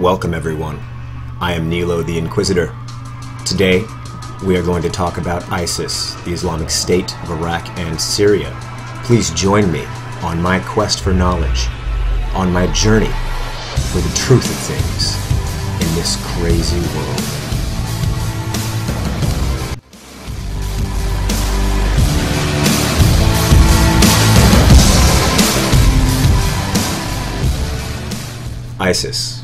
Welcome everyone. I am Nilo the Inquisitor. Today, we are going to talk about ISIS, the Islamic State of Iraq and Syria. Please join me on my quest for knowledge, on my journey for the truth of things in this crazy world. ISIS,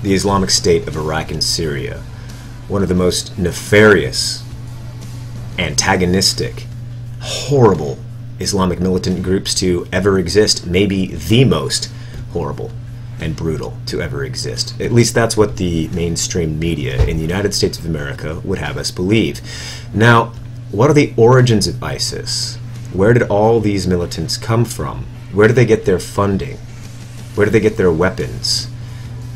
the Islamic State of Iraq and Syria, one of the most nefarious, antagonistic, horrible Islamic militant groups to ever exist, maybe the most horrible and brutal to ever exist. At least that's what the mainstream media in the United States of America would have us believe. Now, what are the origins of ISIS? Where did all these militants come from? Where do they get their funding? Where do they get their weapons?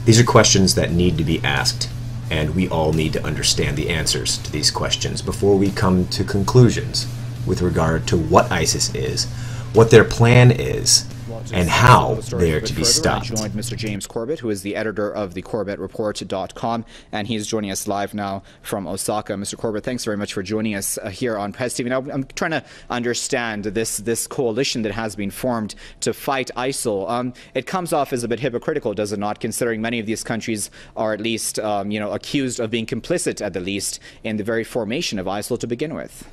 These are questions that need to be asked, and we all need to understand the answers to these questions before we come to conclusions with regard to what ISIS is, what their plan is, and how they are to be stopped. I joined Mr. James Corbett, who is the editor of the CorbettReport.com, and he's joining us live now from Osaka. Mr. Corbett, thanks very much for joining us here on Press TV. Now, I'm trying to understand this coalition that has been formed to fight ISIL. It comes off as a bit hypocritical, does it not, considering many of these countries are at least accused of being complicit, at the least, in the very formation of ISIL to begin with?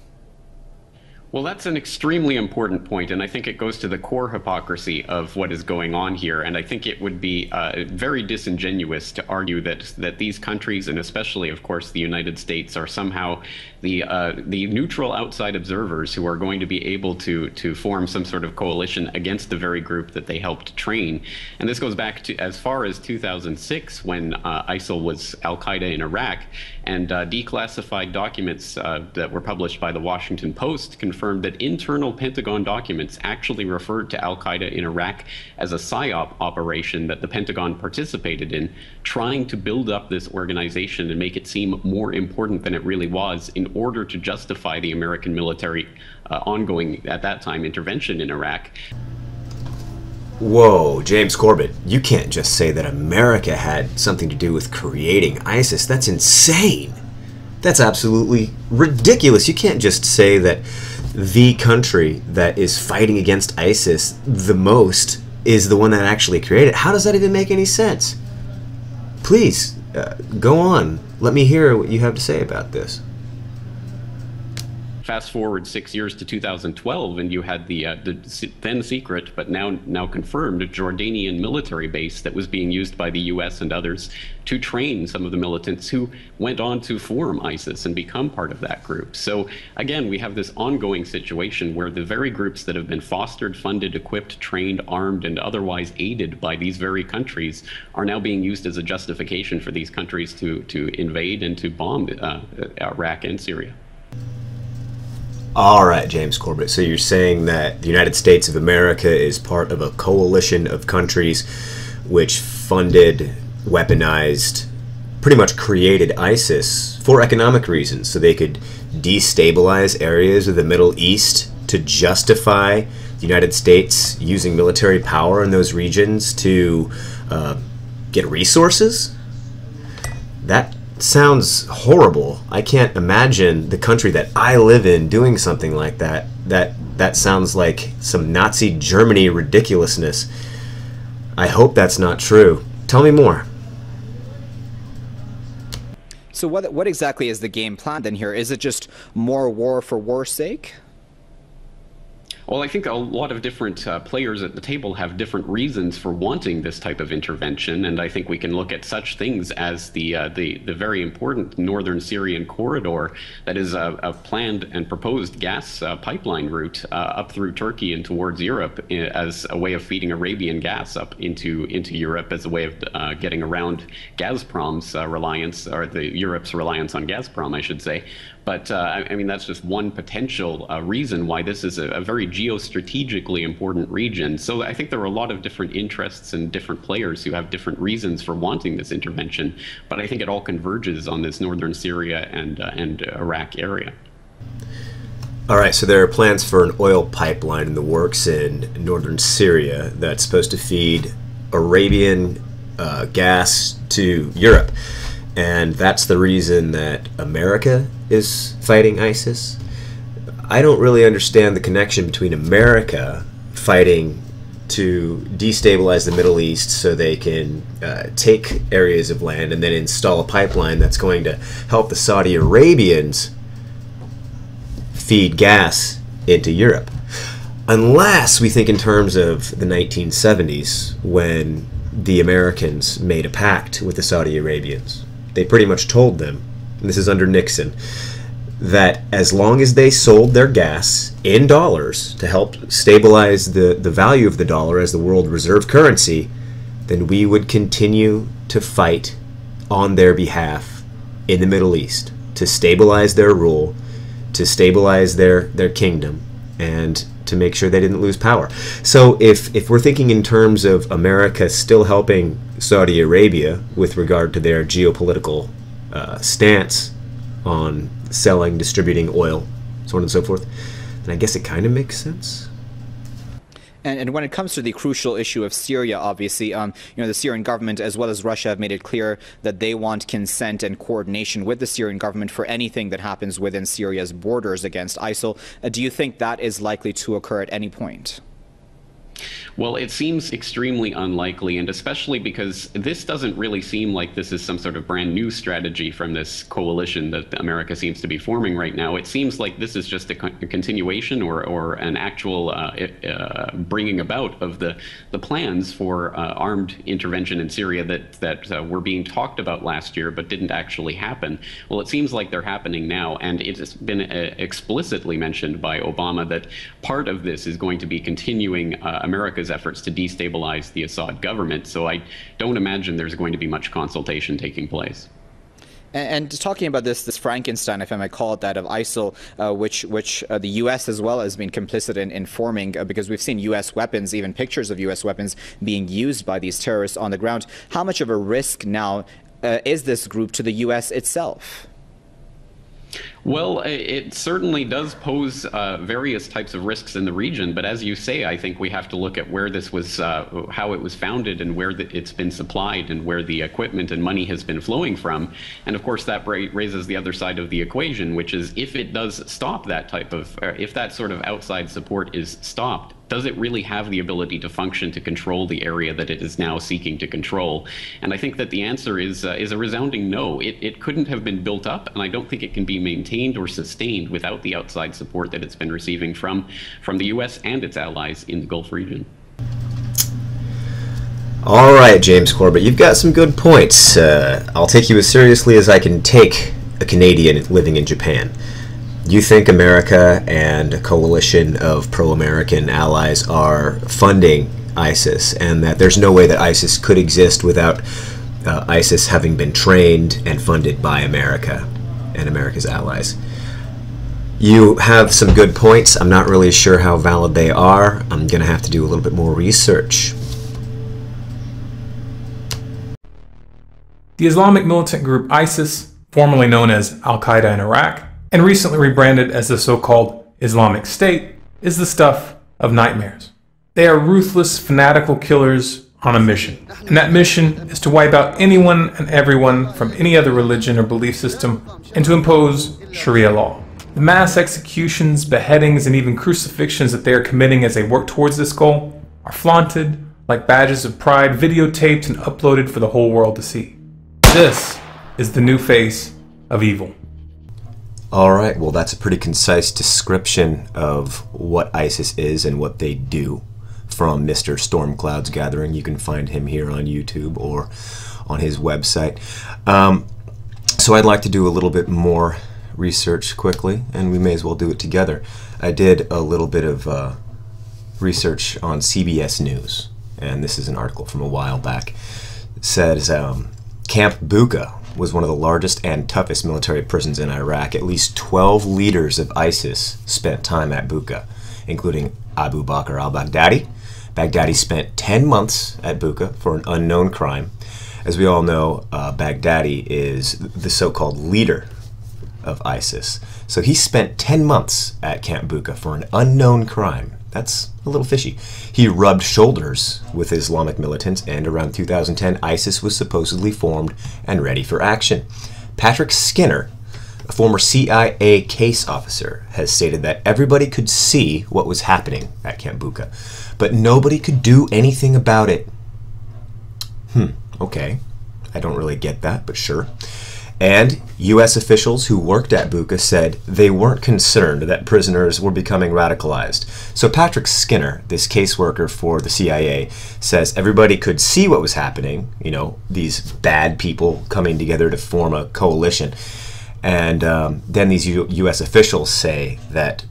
Well, that's an extremely important point, and I think it goes to the core hypocrisy of what is going on here. And I think it would be very disingenuous to argue that these countries, and especially, of course, the United States, are somehow the neutral outside observers who are going to be able to form some sort of coalition against the very group that they helped train. And this goes back to as far as 2006, when ISIL was Al-Qaeda in Iraq, and declassified documents that were published by the Washington Post confirmed that internal Pentagon documents actually referred to Al-Qaeda in Iraq as a PSYOP operation that the Pentagon participated in, trying to build up this organization and make it seem more important than it really was in order to justify the American military ongoing, at that time, intervention in Iraq. Whoa, James Corbett, you can't just say that America had something to do with creating ISIS. That's insane. That's absolutely ridiculous. You can't just say that the country that is fighting against ISIS the most is the one that actually created it. How does that even make any sense? Please, go on. Let me hear what you have to say about this. Fast forward 6 years to 2012, and you had the then secret, but now confirmed, Jordanian military base that was being used by the U.S. and others to train some of the militants who went on to form ISIS and become part of that group. So again, we have this ongoing situation where the very groups that have been fostered, funded, equipped, trained, armed, and otherwise aided by these very countries are now being used as a justification for these countries to invade and to bomb Iraq and Syria. All right, James Corbett. So you're saying that the United States of America is part of a coalition of countries which funded, weaponized, pretty much created ISIS for economic reasons, so they could destabilize areas of the Middle East to justify the United States using military power in those regions to get resources? That sounds horrible. I can't imagine the country that I live in doing something like that. That sounds like some Nazi Germany ridiculousness. I hope that's not true. Tell me more. So what exactly is the game plan then here? Is it just more war for war's sake? Well, I think a lot of different players at the table have different reasons for wanting this type of intervention, and I think we can look at such things as the very important northern Syrian corridor that is a planned and proposed gas pipeline route up through Turkey and towards Europe as a way of feeding Arabian gas up into Europe, as a way of getting around Gazprom's reliance, or Europe's reliance on Gazprom, I should say. But I mean, that's just one potential reason why this is a very geostrategically important region. So I think there are a lot of different interests and different players who have different reasons for wanting this intervention. But I think it all converges on this northern Syria and Iraq area. All right, so there are plans for an oil pipeline in the works in northern Syria that's supposed to feed Arabian gas to Europe. And that's the reason that America is fighting ISIS. I don't really understand the connection between America fighting to destabilize the Middle East so they can take areas of land and then install a pipeline that's going to help the Saudi Arabians feed gas into Europe. Unless we think in terms of the 1970s, when the Americans made a pact with the Saudi Arabians. They pretty much told them, and this is under Nixon, that as long as they sold their gas in dollars to help stabilize the value of the dollar as the world reserve currency, then we would continue to fight on their behalf in the Middle East to stabilize their rule, to stabilize their kingdom, and to make sure they didn't lose power. So if we're thinking in terms of America still helping Saudi Arabia with regard to their geopolitical stance on selling, distributing oil, so on and so forth, then I guess it kind of makes sense. And when it comes to the crucial issue of Syria, obviously, the Syrian government as well as Russia have made it clear that they want consent and coordination with the Syrian government for anything that happens within Syria's borders against ISIL. Do you think that is likely to occur at any point? Well, it seems extremely unlikely, and especially because this doesn't really seem like this is some sort of brand new strategy from this coalition that America seems to be forming right now. It seems like this is just a continuation or an actual bringing about of the plans for armed intervention in Syria that were being talked about last year but didn't actually happen. Well, it seems like they're happening now, and it has been explicitly mentioned by Obama that part of this is going to be continuing America's efforts to destabilize the Assad government. So I don't imagine there's going to be much consultation taking place. And talking about this Frankenstein, if I might call it that, of ISIL, which the U.S. as well has been complicit in forming, because we've seen U.S. weapons, even pictures of U.S. weapons being used by these terrorists on the ground. How much of a risk now is this group to the U.S. itself? Well, it certainly does pose various types of risks in the region, but as you say, I think we have to look at where this was, how it was founded and where it's been supplied and where the equipment and money has been flowing from. And of course, that raises the other side of the equation, which is if it does stop that type of, if that sort of outside support is stopped, does it really have the ability to function to control the area that it is now seeking to control? And I think that the answer is a resounding no. It couldn't have been built up, and I don't think it can be maintained or sustained without the outside support that it's been receiving from the U.S. and its allies in the Gulf region. All right, James Corbett, you've got some good points. I'll take you as seriously as I can take a Canadian living in Japan. You think America and a coalition of pro-American allies are funding ISIS, and that there's no way that ISIS could exist without ISIS having been trained and funded by America and America's allies. You have some good points. I'm not really sure how valid they are. I'm going to have to do a little bit more research. The Islamic militant group ISIS, formerly known as Al-Qaeda in Iraq, and recently rebranded as the so-called Islamic State, is the stuff of nightmares. They are ruthless, fanatical killers on a mission, and that mission is to wipe out anyone and everyone from any other religion or belief system and to impose Sharia law. The mass executions, beheadings, and even crucifixions that they are committing as they work towards this goal are flaunted like badges of pride, videotaped and uploaded for the whole world to see. This is the new face of evil. All right, well, that's a pretty concise description of what ISIS is and what they do from Mr. Stormcloud's Gathering. You can find him here on YouTube or on his website. So I'd like to do a little bit more research quickly, and we may as well do it together. I did a little bit of research on CBS News, and this is an article from a while back. It says Camp Bucca was one of the largest and toughest military prisons in Iraq. At least 12 leaders of ISIS spent time at Bucca, including Abu Bakr al-Baghdadi. Baghdadi spent 10 months at Bucca for an unknown crime. As we all know, Baghdadi is the so-called leader of ISIS. So he spent 10 months at Camp Bucca for an unknown crime. That's a little fishy. He rubbed shoulders with Islamic militants, and around 2010, ISIS was supposedly formed and ready for action. Patrick Skinner, a former CIA case officer, has stated that everybody could see what was happening at Camp Bucca, but nobody could do anything about it. Okay. I don't really get that, but sure. And U.S. officials who worked at Bucca said they weren't concerned that prisoners were becoming radicalized. So Patrick Skinner, this caseworker for the CIA, says everybody could see what was happening, you know, these bad people coming together to form a coalition. And then these U.S. officials say that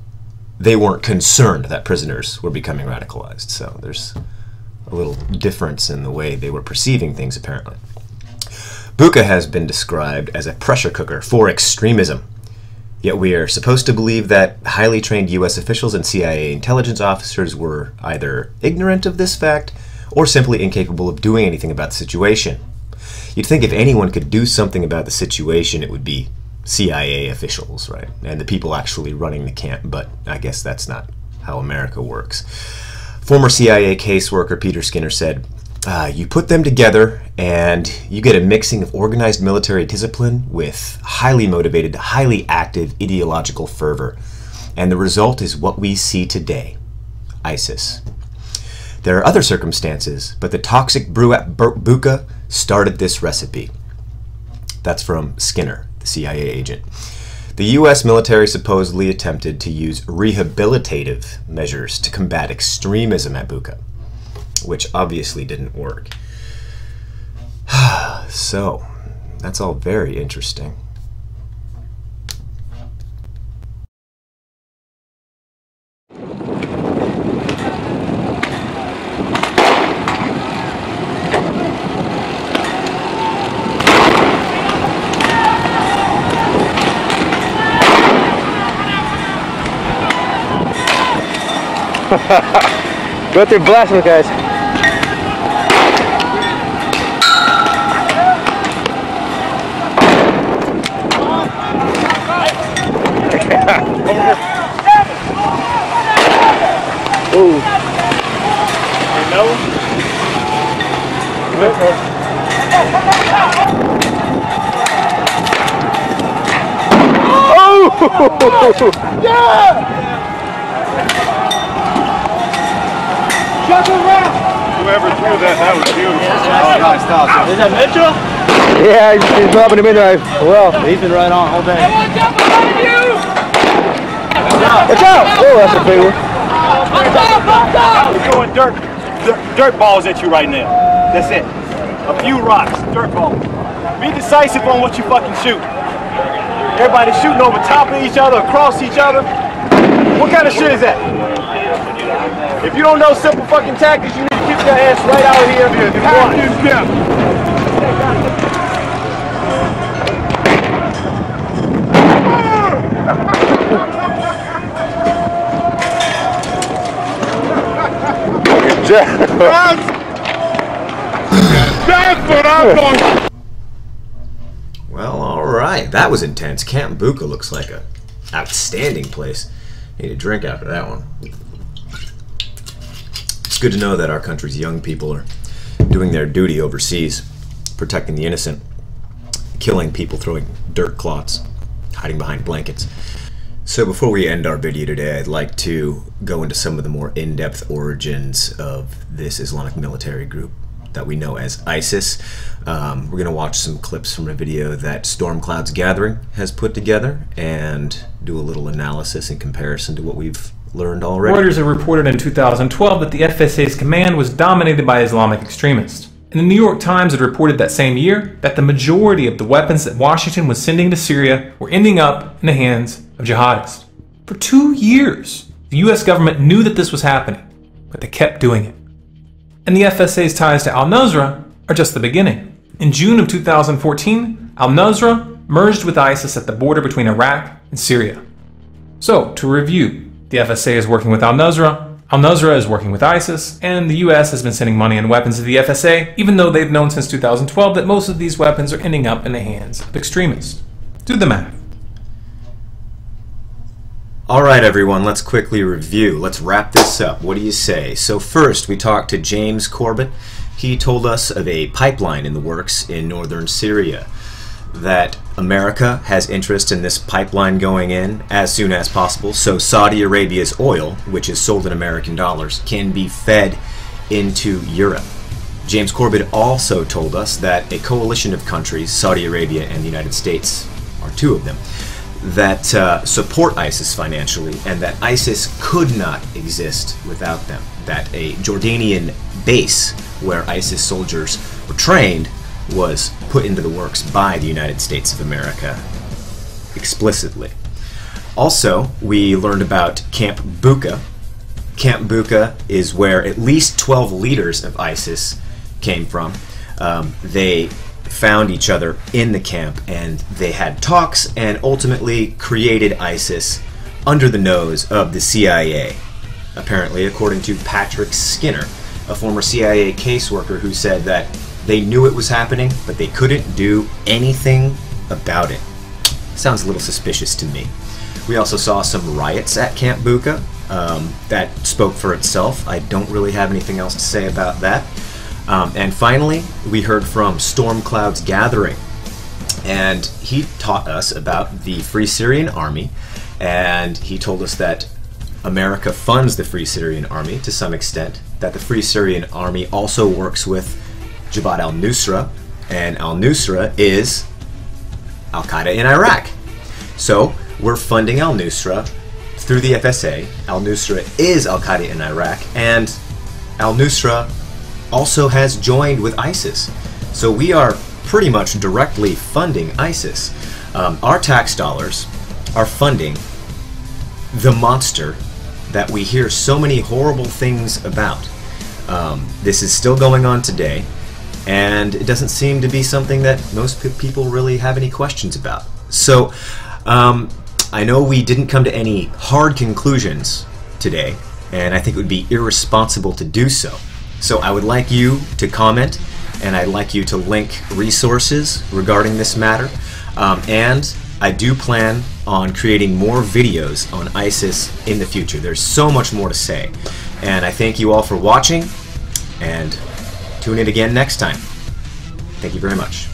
they weren't concerned that prisoners were becoming radicalized. So there's a little difference in the way they were perceiving things, apparently. Bucca has been described as a pressure cooker for extremism. Yet we are supposed to believe that highly trained U.S. officials and CIA intelligence officers were either ignorant of this fact or simply incapable of doing anything about the situation. You'd think if anyone could do something about the situation, it would be CIA officials, right? And the people actually running the camp, but I guess that's not how America works. Former CIA caseworker Peter Skinner said, you put them together and you get a mixing of organized military discipline with highly motivated, highly active ideological fervor. And the result is what we see today, ISIS. There are other circumstances, but the toxic brew at Bucca started this recipe. That's from Skinner, the CIA agent. The U.S. military supposedly attempted to use rehabilitative measures to combat extremism at Bucca, which obviously didn't work. So, that's all very interesting. Go through blast with guys. Ooh. No? Oh! Yeah! Whoever threw that was beautiful. Is that Mitchell? Yeah, he's dropping him in there. Well, he's been right on all day. Watch out! Oh, that's a big one. We're throwing dirt balls at you right now. That's it. A few rocks, dirt balls. Be decisive on what you fucking shoot. Everybody shooting over top of each other, across each other. What kind of shit is that? If you don't know simple fucking tactics, you need to keep your ass right out here. That's what I'm going. Well, alright. That was intense. Camp Bucca looks like a outstanding place. Need a drink after that one. It's good to know that our country's young people are doing their duty overseas, protecting the innocent, killing people, throwing dirt clots, hiding behind blankets. So before we end our video today, I'd like to go into some of the more in-depth origins of this Islamic military group that we know as ISIS. We're going to watch some clips from a video that Storm Clouds Gathering has put together and do a little analysis in comparison to what we've learned already. Reuters had reported in 2012 that the FSA's command was dominated by Islamic extremists. And the New York Times had reported that same year that the majority of the weapons that Washington was sending to Syria were ending up in the hands of jihadists. For 2 years, the US government knew that this was happening, but they kept doing it. And the FSA's ties to al-Nusra are just the beginning. In June of 2014, al-Nusra merged with ISIS at the border between Iraq and Syria. So, to review, the FSA is working with al-Nusra is working with ISIS, and the US has been sending money and weapons to the FSA, even though they've known since 2012 that most of these weapons are ending up in the hands of extremists. Do the math. All right, everyone, let's quickly review. Let's wrap this up. What do you say? So first, we talked to James Corbett. He told us of a pipeline in the works in northern Syria, that America has interest in this pipeline going in as soon as possible, so Saudi Arabia's oil, which is sold in American dollars, can be fed into Europe. James Corbett also told us that a coalition of countries, Saudi Arabia and the United States are two of them, that support ISIS financially, and that ISIS could not exist without them. That a Jordanian base where ISIS soldiers were trained was put into the works by the United States of America explicitly. Also, we learned about Camp Bucca. Camp Bucca is where at least 12 leaders of ISIS came from. They found each other in the camp, and they had talks and ultimately created ISIS under the nose of the CIA, apparently, according to Patrick Skinner, a former CIA caseworker who said that they knew it was happening, but they couldn't do anything about it. Sounds a little suspicious to me. We also saw some riots at Camp Bucca. That spoke for itself. I don't really have anything else to say about that. And finally, we heard from Storm Cloud's Gathering, and he taught us about the Free Syrian Army, and he told us that America funds the Free Syrian Army to some extent, that the Free Syrian Army also works with Jabhat al-Nusra, and al-Nusra is al-Qaeda in Iraq. So we're funding al-Nusra through the FSA. Al-Nusra is al-Qaeda in Iraq, and al-Nusra also has joined with ISIS. So we are pretty much directly funding ISIS. Our tax dollars are funding the monster that we hear so many horrible things about. This is still going on today, and it doesn't seem to be something that most people really have any questions about. So I know we didn't come to any hard conclusions today, and I think it would be irresponsible to do so. So I would like you to comment, and I'd like you to link resources regarding this matter. And I do plan on creating more videos on ISIS in the future. There's so much more to say. And I thank you all for watching, and tune in again next time. Thank you very much.